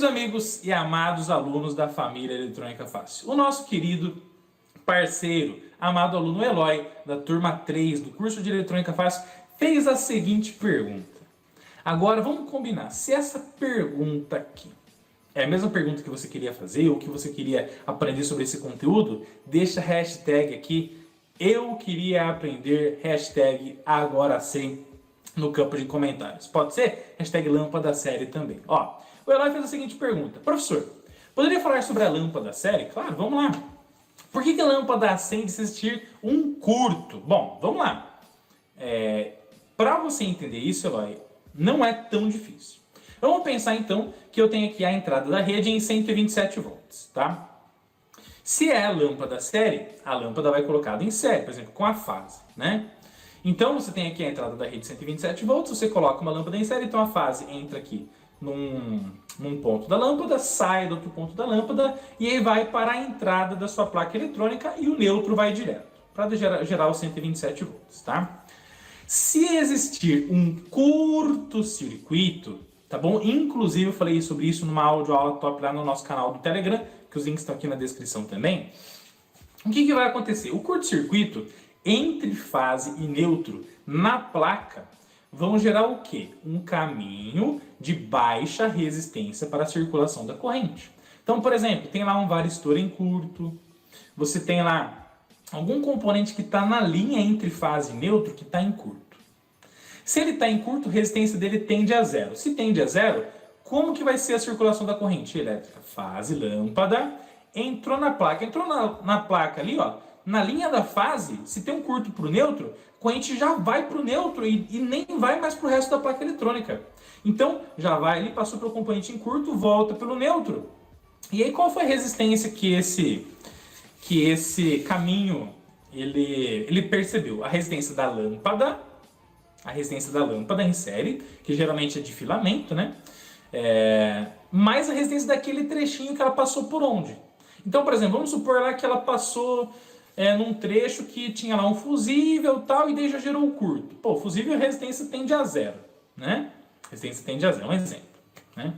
Queridos amigos e amados alunos da família Eletrônica Fácil, o nosso querido parceiro, amado aluno Eloy, da turma 3 do curso de Eletrônica Fácil, fez a seguinte pergunta. Agora vamos combinar, se essa pergunta aqui é a mesma pergunta que você queria fazer ou que você queria aprender sobre esse conteúdo, deixa a hashtag aqui, eu queria aprender, hashtag agora sim, no campo de comentários. Pode ser? Hashtag lâmpada série também. Ó, o Eloy fez a seguinte pergunta. Professor, poderia falar sobre a lâmpada série? Claro, vamos lá. Por que a lâmpada acende se existir um curto? Bom, vamos lá. Para você entender isso, Eloy, não é tão difícil. Vamos pensar então que eu tenho aqui a entrada da rede em 127 volts, tá? Se é a lâmpada série, a lâmpada vai colocada em série, por exemplo, com a fase, né? Então você tem aqui a entrada da rede 127 volts, você coloca uma lâmpada em série, então a fase entra aqui num ponto da lâmpada, sai do outro ponto da lâmpada e aí vai para a entrada da sua placa eletrônica e o neutro vai direto, para gerar os 127 volts, tá? Se existir um curto-circuito, tá bom? Inclusive eu falei sobre isso numa aula top lá no nosso canal do Telegram, que os links estão aqui na descrição também. O que vai acontecer? O curto-circuito entre fase e neutro na placa vão gerar o quê? Um caminho de baixa resistência para a circulação da corrente. Então, por exemplo, tem lá um varistor em curto, você tem lá algum componente que está na linha entre fase e neutro que está em curto. Se ele está em curto, a resistência dele tende a zero. Se tende a zero, como que vai ser a circulação da corrente elétrica? Fase, lâmpada, entrou na placa. Entrou na placa ali, ó, na linha da fase, se tem um curto para o neutro, a corrente já vai para o neutro e nem vai mais para o resto da placa eletrônica. Então, já vai ali, passou pelo componente em curto, volta pelo neutro. E aí, qual foi a resistência que esse caminho ele percebeu? A resistência da lâmpada em série, que geralmente é de filamento, né? Mais a resistência daquele trechinho que ela passou por onde. Então, por exemplo, vamos supor lá que ela passou num trecho que tinha lá um fusível e tal, e daí já gerou o curto. Pô, o fusível, a resistência tende a zero, né? A resistência tende a zero, um exemplo, né?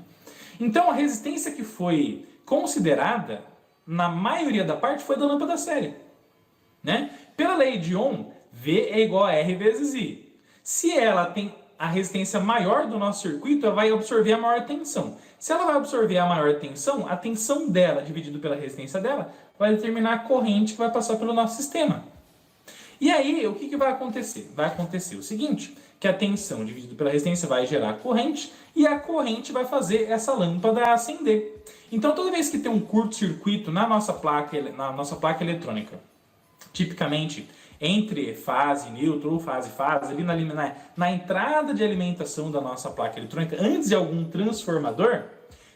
Então, a resistência que foi considerada, na maioria da parte, foi da lâmpada série, né? Pela lei de Ohm, V é igual a R vezes I. Se ela tem a resistência maior do nosso circuito, ela vai absorver a maior tensão. Se ela vai absorver a maior tensão, a tensão dela dividido pela resistência dela vai determinar a corrente que vai passar pelo nosso sistema. E aí, o que vai acontecer? Vai acontecer o seguinte, que a tensão dividida pela resistência vai gerar a corrente e a corrente vai fazer essa lâmpada acender. Então, toda vez que tem um curto-circuito na nossa placa eletrônica, tipicamente entre fase neutro ou fase-fase, ali na entrada de alimentação da nossa placa eletrônica, antes de algum transformador,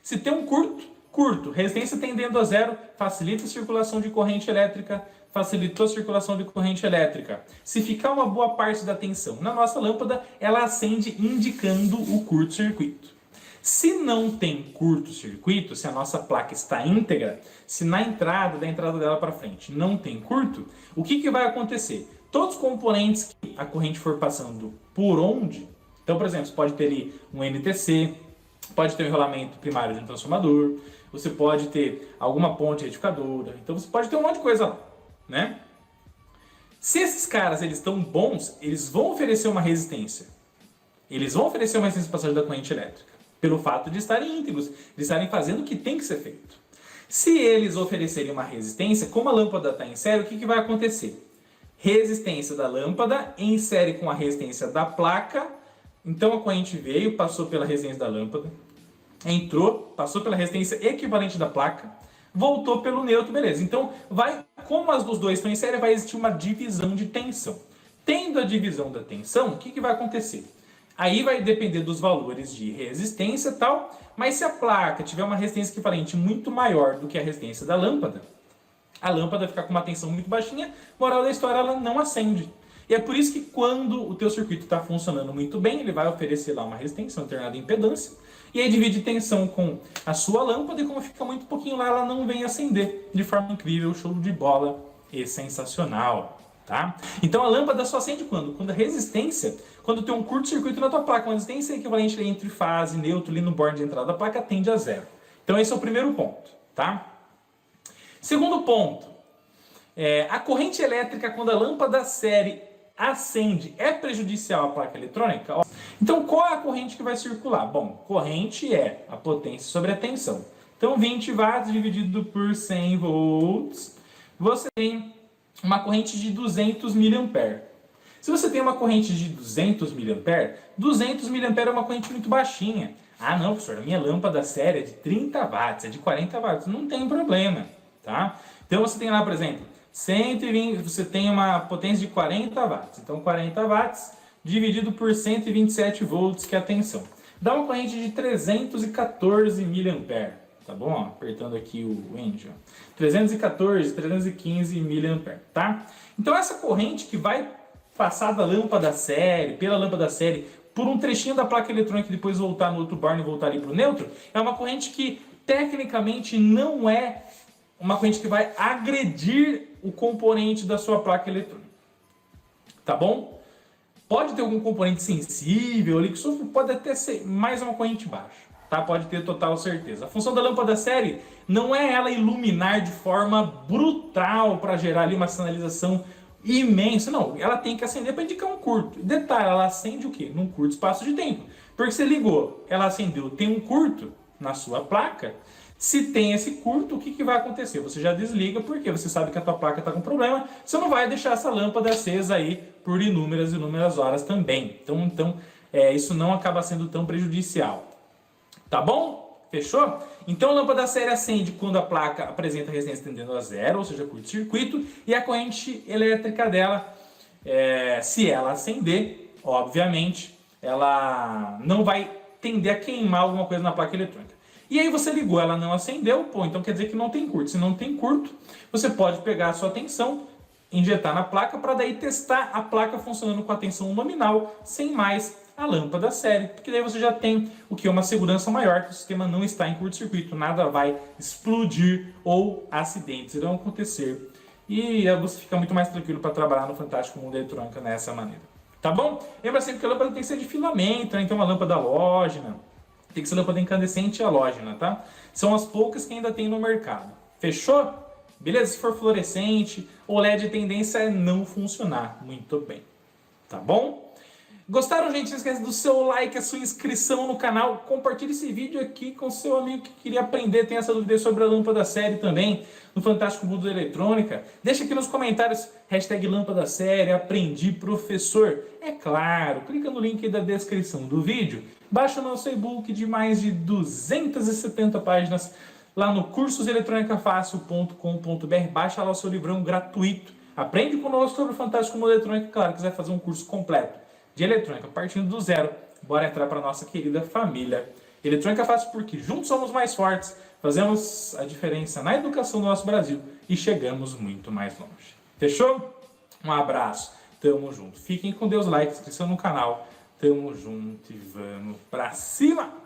se tem um curto, resistência tendendo a zero, facilita a circulação de corrente elétrica, facilitou a circulação de corrente elétrica. Se ficar uma boa parte da tensão na nossa lâmpada, ela acende indicando o curto-circuito. Se não tem curto-circuito, se a nossa placa está íntegra, se da entrada dela para frente não tem curto, o que vai acontecer? Todos os componentes que a corrente for passando por onde, então, por exemplo, você pode ter ali um NTC, pode ter um enrolamento primário de um transformador, você pode ter alguma ponte retificadora, então você pode ter um monte de coisa lá, né? Se esses caras eles estão bons, eles vão oferecer uma resistência. Eles vão oferecer uma resistência de passagem da corrente elétrica. Pelo fato de estarem íntegros, de estarem fazendo o que tem que ser feito. Se eles oferecerem uma resistência, como a lâmpada está em série, o que vai acontecer? Resistência da lâmpada em série com a resistência da placa. Então a corrente veio, passou pela resistência da lâmpada, entrou, passou pela resistência equivalente da placa, voltou pelo neutro, beleza. Então, como as dos dois estão em série, vai existir uma divisão de tensão. Tendo a divisão da tensão, o que vai acontecer? Aí vai depender dos valores de resistência e tal, mas se a placa tiver uma resistência equivalente muito maior do que a resistência da lâmpada, a lâmpada fica com uma tensão muito baixinha, moral da história, ela não acende. E é por isso que quando o teu circuito está funcionando muito bem, ele vai oferecer lá uma resistência, uma determinada impedância, e aí divide tensão com a sua lâmpada, e como fica muito pouquinho lá, ela não vem acender de forma incrível, show de bola e sensacional. Tá? Então a lâmpada só acende quando? Quando a resistência, quando tem um curto-circuito na tua placa, uma resistência equivalente entre fase e neutro ali no borne de entrada da placa tende a zero. Então esse é o primeiro ponto, tá? Segundo ponto, a corrente elétrica quando a lâmpada série acende é prejudicial à placa eletrônica? Então qual é a corrente que vai circular? Bom, corrente é a potência sobre a tensão. Então 20 watts dividido por 100 volts, você tem uma corrente de 200 mA. Se você tem uma corrente de 200 mA, 200 mA é uma corrente muito baixinha. Ah não, professor, a minha lâmpada séria é de 30 watts, é de 40 watts. Não tem problema, tá? Então você tem lá, por exemplo, 120, você tem uma potência de 40 watts. Então 40 watts dividido por 127 volts, que é a tensão. Dá uma corrente de 314 mA, tá bom? Ó, apertando aqui o Enter. 314, 315 mA, tá? Então essa corrente que vai passar da lâmpada série, pela lâmpada série, por um trechinho da placa eletrônica e depois voltar no outro barno e voltar ali para o neutro, é uma corrente que tecnicamente não é uma corrente que vai agredir o componente da sua placa eletrônica. Tá bom? Pode ter algum componente sensível ali que sofre, pode até ser mais uma corrente baixa. Tá? Pode ter total certeza. A função da lâmpada série não é ela iluminar de forma brutal para gerar ali uma sinalização imensa, não. Ela tem que acender para indicar um curto. Detalhe, ela acende o quê? Num curto espaço de tempo. Porque você ligou, ela acendeu, tem um curto na sua placa. Se tem esse curto, o que vai acontecer? Você já desliga porque você sabe que a tua placa está com problema. Você não vai deixar essa lâmpada acesa aí por inúmeras horas também. Então isso não acaba sendo tão prejudicial. Tá bom? Fechou? Então a lâmpada série acende quando a placa apresenta resistência tendendo a zero, ou seja, curto-circuito, e a corrente elétrica dela, se ela acender, obviamente, ela não vai tender a queimar alguma coisa na placa eletrônica. E aí você ligou, ela não acendeu, pô, então quer dizer que não tem curto. Se não tem curto, você pode pegar a sua tensão, injetar na placa, para daí testar a placa funcionando com a tensão nominal, sem mais a lâmpada série, porque daí você já tem o que? Uma segurança maior, que o sistema não está em curto-circuito, nada vai explodir ou acidentes irão acontecer. E você fica muito mais tranquilo para trabalhar no Fantástico Mundo Eletrônica dessa maneira. Tá bom? Lembra sempre que a lâmpada tem que ser de filamento, né? Então uma lâmpada halógena, tem que ser lâmpada incandescente e halógena, tá? São as poucas que ainda tem no mercado. Fechou? Beleza? Se for fluorescente, OLED, a tendência é não funcionar muito bem. Tá bom? Gostaram, gente? Não esquece do seu like, a sua inscrição no canal. Compartilhe esse vídeo aqui com seu amigo que queria aprender, tem essa dúvida sobre a lâmpada série também, no Fantástico Mundo da Eletrônica. Deixa aqui nos comentários, #lâmpada série, aprendi professor. É claro, clica no link da descrição do vídeo, baixa o nosso e-book de mais de 270 páginas lá no cursoseletronicafácil.com.br. Baixa lá o seu livrão gratuito. Aprende conosco sobre o Fantástico Mundo da Eletrônica, claro, quiser fazer um curso completo de eletrônica, partindo do zero, bora entrar para a nossa querida família Eletrônica Fácil, porque juntos somos mais fortes, fazemos a diferença na educação do nosso Brasil e chegamos muito mais longe. Fechou? Um abraço, tamo junto. Fiquem com Deus, like, inscrição no canal, tamo junto e vamos pra cima!